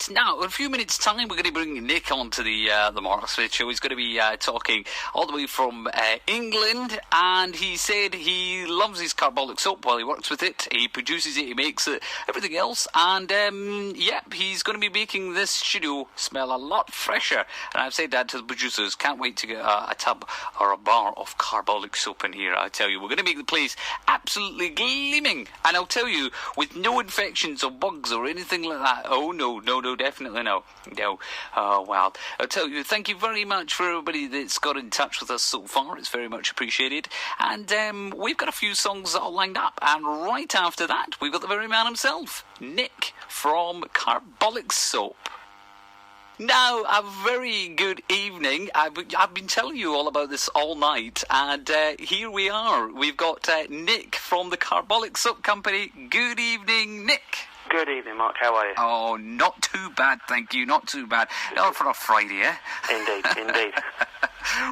Right, now, in a few minutes' time, we're going to bring Nick onto the Mark Smith Show. He's going to be talking all the way from England, and he said he loves his Carbolic soap while he works with it. He produces it, he makes it, everything else, and, he's going to be making this studio smell a lot fresher. And I've said that to the producers. Can't wait to get a tub or a bar of Carbolic soap in here. I tell you, we're going to make the place absolutely gleaming. And I'll tell you, with no infections or bugs or anything like that. Oh, no, definitely no. No. Oh, wow. I'll tell you, thank you very much for everybody that's got in touch with us so far. It's very much appreciated. And we've got a few songs all lined up. And right after that, we've got the very man himself, Nick from Carbolic Soap. Now, a very good evening. I've been telling you all about this all night, and here we are. We've got Nick from the Carbolic Soap Company. Good evening, Nick. Good evening, Mark. How are you? Oh, not too bad, thank you. Not too bad. Not for a Friday, eh? Indeed.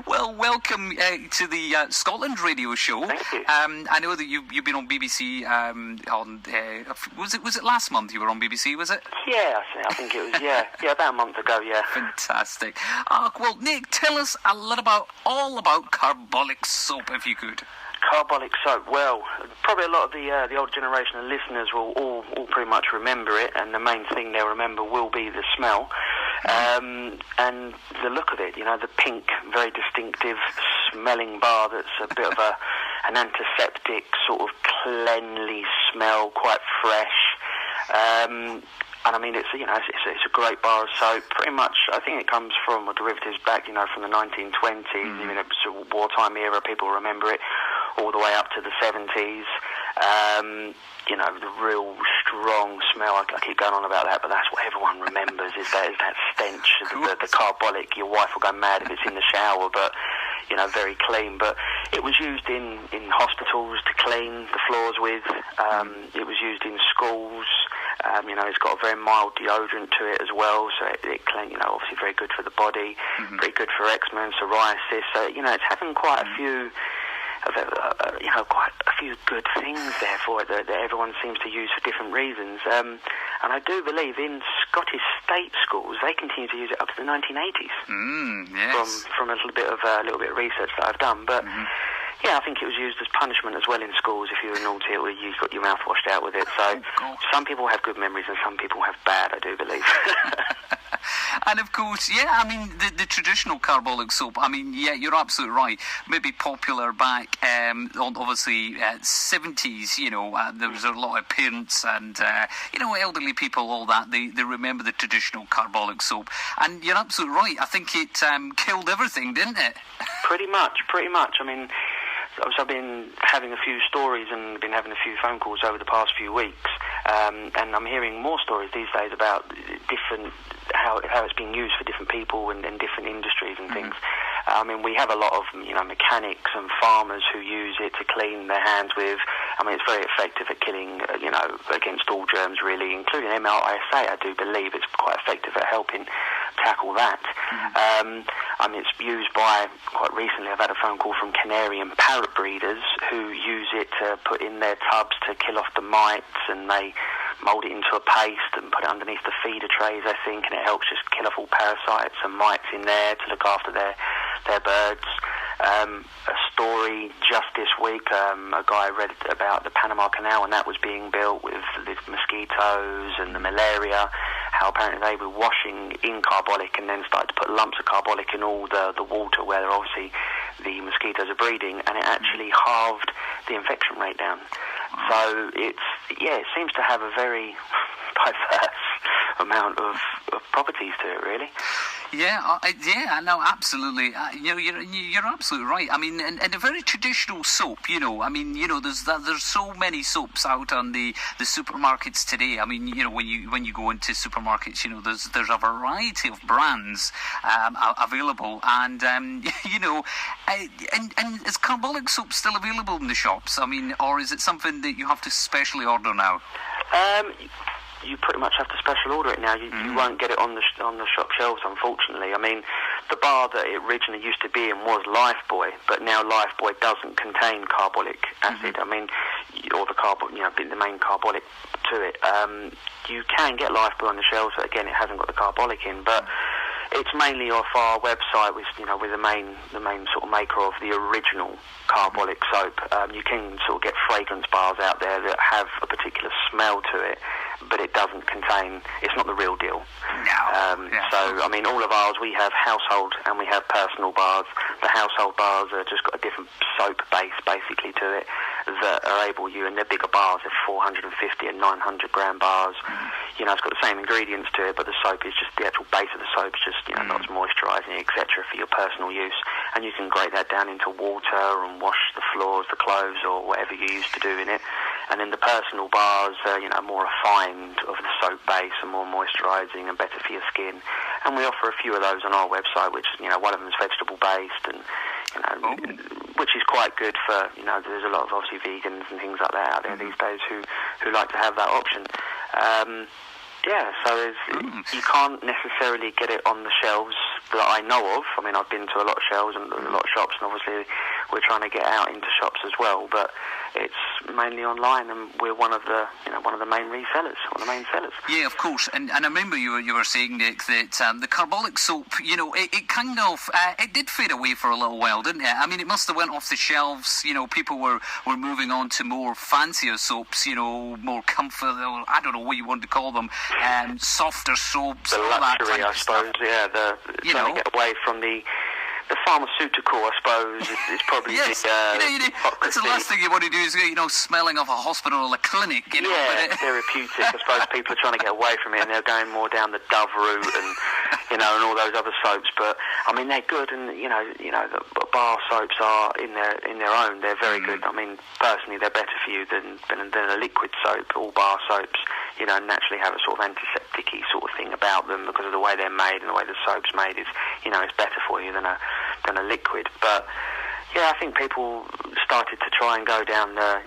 Well, welcome to the Scotland radio show. Thank you. I know that you've been on BBC was it last month you were on BBC, was it? Yeah, I think it was, yeah, about a month ago, yeah. Fantastic. Well, Nick, tell us a little all about Carbolic soap, if you could. Carbolic soap, well, probably a lot of the older generation of listeners will all pretty much remember it, and the main thing they'll remember will be the smell. And the look of it, the pink, very distinctive smelling bar that's a bit of an antiseptic, sort of cleanly smell, quite fresh. And I mean, it's a great bar of soap. Pretty much, I think it comes from derivatives back, from the 1920s, even a sort of wartime era. People remember it all the way up to the 70s. The real strong smell. I keep going on about that, but that's what everyone remembers is that stench, the Carbolic. Your wife will go mad if it's in the shower, but very clean. But it was used in hospitals to clean the floors with. It was used in schools. It's got a very mild deodorant to it as well, so it clean. Obviously very good for the body, very good for eczema and psoriasis. So it's having quite a few. Quite a few good things there for it that everyone seems to use for different reasons. And I do believe in Scottish state schools they continue to use it up to the 1980s. Yes. From a little bit of research that I've done, but. Yeah, I think it was used as punishment as well in schools. If you were naughty, or you got your mouth washed out with it. So some people have good memories and some people have bad, I do believe. And of course, the traditional Carbolic soap, you're absolutely right. Maybe popular back, obviously, 70s, there was a lot of parents and, elderly people, all that. They remember the traditional Carbolic soap. And you're absolutely right. I think it killed everything, didn't it? Pretty much. I've been having a few stories and been having a few phone calls over the past few weeks, and I'm hearing more stories these days about different how it's being used for different people and different industries and things. We have a lot of mechanics and farmers who use it to clean their hands with. It's very effective at killing against all germs really, including MRSA. I do believe it's quite effective at helping tackle that. It's used by, quite recently I've had a phone call from canary and parrot breeders who use it to put in their tubs to kill off the mites, and they mould it into a paste and put it underneath the feeder trays, I think, and it helps just kill off all parasites and mites in there to look after their birds. A story just this week, a guy read about the Panama Canal and that was being built with the mosquitoes and the malaria, how apparently they were washing in Carbolic and then started to put lumps of Carbolic in all the water where obviously the mosquitoes are breeding, and it actually halved the infection rate down. So it seems to have a very diverse amount of properties to it, really. No, absolutely. You're absolutely right. And a very traditional soap. There's so many soaps out on the supermarkets today. When you go into supermarkets, there's a variety of brands available, and and is Carbolic soap still available in the shops? Or is it something that you have to specially order now? You pretty much have to special order it now. You won't get it on the shop shelves, unfortunately. the bar that it originally used to be in was Lifebuoy, but now Lifebuoy doesn't contain carbolic acid. I mean, or the main carbolic to it. You can get Lifebuoy on the shelves, but again, it hasn't got the carbolic in. But it's mainly off our website, with the main sort of maker of the original carbolic soap. You can sort of get fragrance bars out there that have a particular smell to it, but it doesn't contain. It's not the real deal. No. So I mean, all of ours, we have household and we have personal bars. The household bars are just got a different soap base basically to it that are able and they're bigger bars. They're 450 and 900 gram bars. You know, it's got the same ingredients to it, but the soap is just the actual base of the soap is just not as moisturising, etc. for your personal use. And you can grate that down into water and wash the floors, the clothes, or whatever you used to do in it. And then the personal bars are, more refined of the soap base and more moisturising and better for your skin. And we offer a few of those on our website, which is, one of them is vegetable based, and which is quite good for, there's a lot of obviously vegans and things like that out there these days who like to have that option. So you can't necessarily get it on the shelves that I know of. I mean, I've been to a lot of shelves and a lot of shops, and obviously we're trying to get out into shops as well. But it's mainly online, and we're one of the main resellers, one of the main sellers. Yeah, of course. And I remember you were saying, Nick, that the carbolic soap, it kind of it did fade away for a little while, didn't it? I mean, it must have went off the shelves. People were moving on to more fancier soaps, more comfort, or I don't know what you want to call them, softer soaps. The luxury, I suppose. Yeah, trying to get away from the pharmaceutical, I suppose, is probably yes. That's the last thing you want to do is, smelling of a hospital or a clinic. Yeah, therapeutic. I suppose people are trying to get away from it, and they're going more down the Dove route and all those other soaps. But I mean, they're good, and the bar soaps are in their own. They're very good. I mean, personally, they're better for you than a liquid soap. All bar soaps, naturally have a sort of antiseptic-y sort of thing about them because of the way they're made and the way the soap's made. It's better for you than a liquid. But yeah, I think people started to try and go down the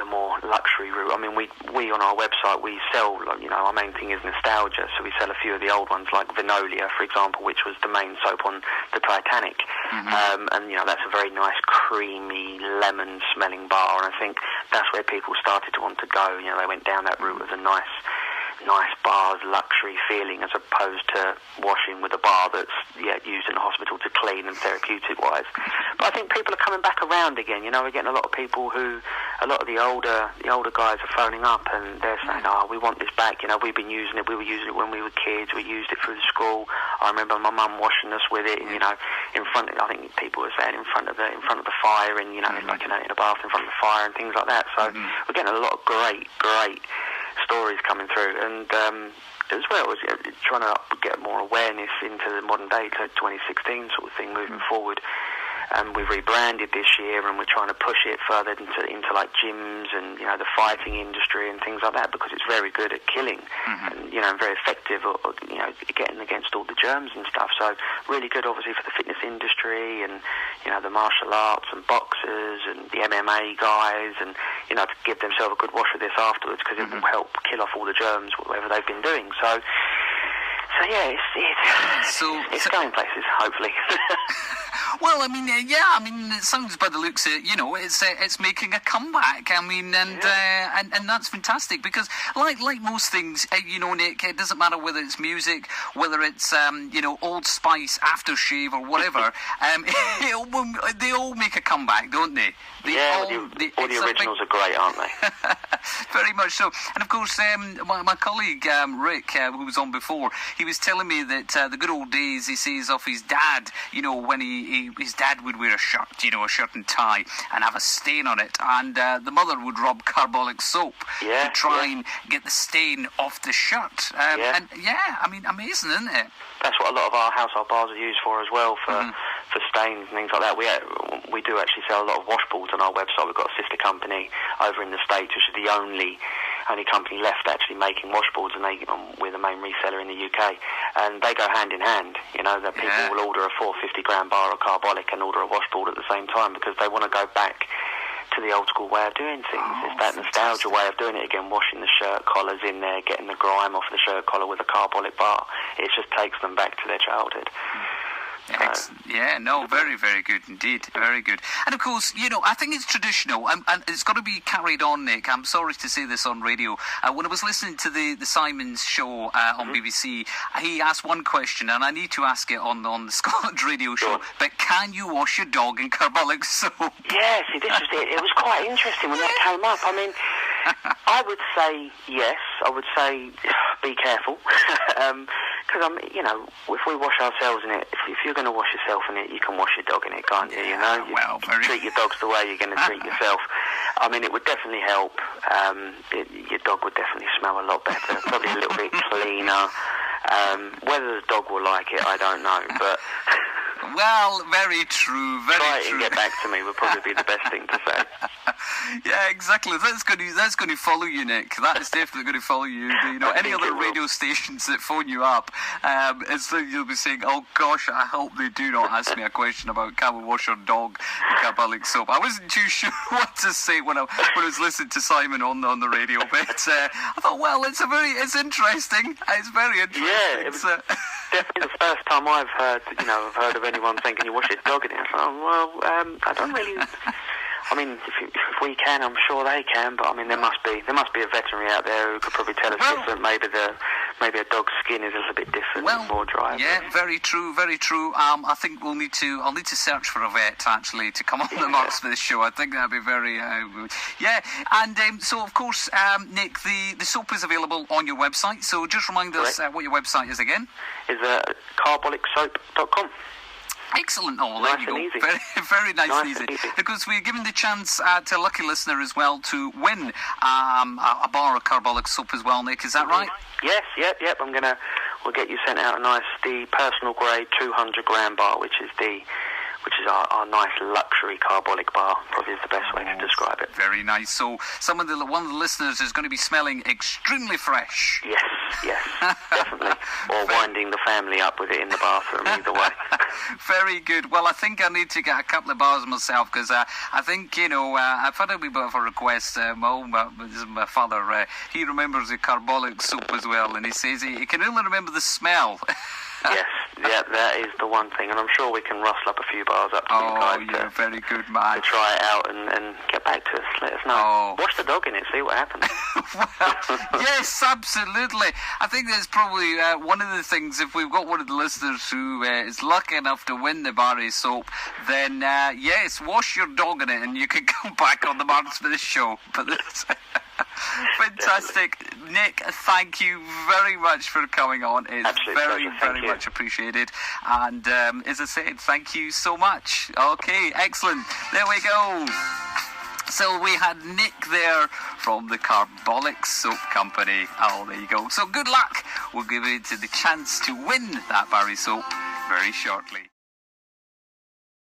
more luxury route. I mean, we on our website, we sell, our main thing is nostalgia, so we sell a few of the old ones, like Vinolia, for example, which was the main soap on the Titanic. And that's a very nice, creamy, lemon-smelling bar, and I think that's where people started to want to go. They went down that route of the nice bars, luxury feeling, as opposed to washing with a bar that's used in a hospital to clean and therapeutic wise. But I think people are coming back around again. We're getting a lot of people a lot of the older guys are phoning up and they're saying, we want this back. We've been using it. We were using it when we were kids. We used it through the school. I remember my mum washing us with it. In front of, I think people were saying in front of the fire, and in a bath in front of the fire and things like that. So we're getting a lot of great stories coming through, and as well as trying to get more awareness into the modern day, to 2016 sort of thing moving forward. We've rebranded this year, and we're trying to push it further into like gyms and the fighting industry and things like that, because it's very good at killing and very effective at getting against all the germs and stuff. So really good, obviously, for the fitness industry and the martial arts and boxers and the MMA guys, and to give themselves a good wash of this afterwards, because it will help kill off all the germs, whatever they've been doing. So yeah, it's going places, hopefully. Well, I mean, it sounds by the looks of it, it's making a comeback. I mean, and that's fantastic, because like most things, Nick, it doesn't matter whether it's music, whether it's Old Spice aftershave or whatever. They all make a comeback, don't they? All the originals are great, aren't they? Very much so. And of course, my colleague Rick, who was on before, he was telling me that the good old days, he says, of his dad, when his dad would wear a shirt, a shirt and tie, and have a stain on it, and the mother would rub carbolic soap to try and get the stain off the shirt. And amazing, isn't it? That's what a lot of our household bars are used for as well, for stains and things like that. We do actually sell a lot of washboards on our website. We've got a sister company over in the States, which is the only company left actually making washboards, and we're the main reseller in the UK, and they go hand in hand. That people will order a 450 gram bar of carbolic and order a washboard at the same time, because they want to go back to the old school way of doing things. It's that nostalgia way of doing it again, washing the shirt collars in there, getting the grime off the shirt collar with a carbolic bar. It just takes them back to their childhood. Yeah, no, very, very good indeed. Very good. And of course, I think it's traditional, and it's got to be carried on, Nick. I'm sorry to say this on radio. When I was listening to the Simon's show on BBC, he asked one question, and I need to ask it on the Scotland radio show. But can you wash your dog in carbolic soap? Yeah, see, this was it. It was quite interesting when that came up. I mean, I would say yes. I would say be careful. Because if we wash ourselves in it, if you're going to wash yourself in it, you can wash your dog in it, can't you? You treat your dogs the way you're going to treat yourself. I mean, it would definitely help. Your dog would definitely smell a lot better, probably a little bit cleaner. Whether the dog will like it, I don't know, but... Well, very true, very Try it true. and get back to me would probably be the best thing to say. Yeah, exactly. That's going to follow you, Nick. That is definitely going to follow you. Any other radio stations that phone you up, you'll be saying, "Oh gosh, I hope they do not ask me a question about can we wash our dog in carbolic soap." I wasn't too sure what to say when I was listening to Simon on the radio, but I thought, well, it's interesting. It's very interesting. Yeah, it was definitely the first time I've heard of anyone saying, "Can you wash your dog in it?" I thought, I don't really. I mean, if we can, I'm sure they can. But I mean, there must be a veterinary out there who could probably tell us different. Maybe a dog's skin is a little bit different, more dry. Yeah, very true, very true. I think I'll need to search for a vet actually to come on the marks for this show. I think that'd be very good. Yeah, and so of course, Nick, the soap is available on your website. So just remind us what your website is again. Is carbolicsoap.com. Excellent. Oh, there you go. Easy. Very, very nice and and easy. easy. Because we're giving the chance to a lucky listener as well to win a bar of carbolic soap as well, Nick. Is that right? Yes, yep. We'll get you sent out the personal grade 200-gram bar, which is our nice luxury carbolic bar. Probably is the best way to describe it. Very nice. So one of the listeners is going to be smelling extremely fresh. Yes, definitely. Or winding the family up with it in the bathroom, either way. Very good. Well, I think I need to get a couple of bars myself because I think, I've had a wee bit of a request. My father, he remembers the carbolic soap as well, and he says he can only remember the smell. Yes, that is the one thing, and I'm sure we can rustle up a few bars up to you guys. Oh, you're very good, man. To try it out and get back to us. Let us know. Wash the dog in it, see what happens. Well, yes, absolutely. I think that's probably one of the things. If we've got one of the listeners who is lucky enough to win the Barry soap, then yes, wash your dog in it, and you can come back on the marks for this show. But fantastic. Definitely. Nick, thank you very much for coming on. It's very much appreciated. And as I said, thank you so much. Okay, excellent. There we go. So we had Nick there from the Carbolic Soap Company. Oh, there you go. So good luck. We'll give you the chance to win that Barry soap very shortly.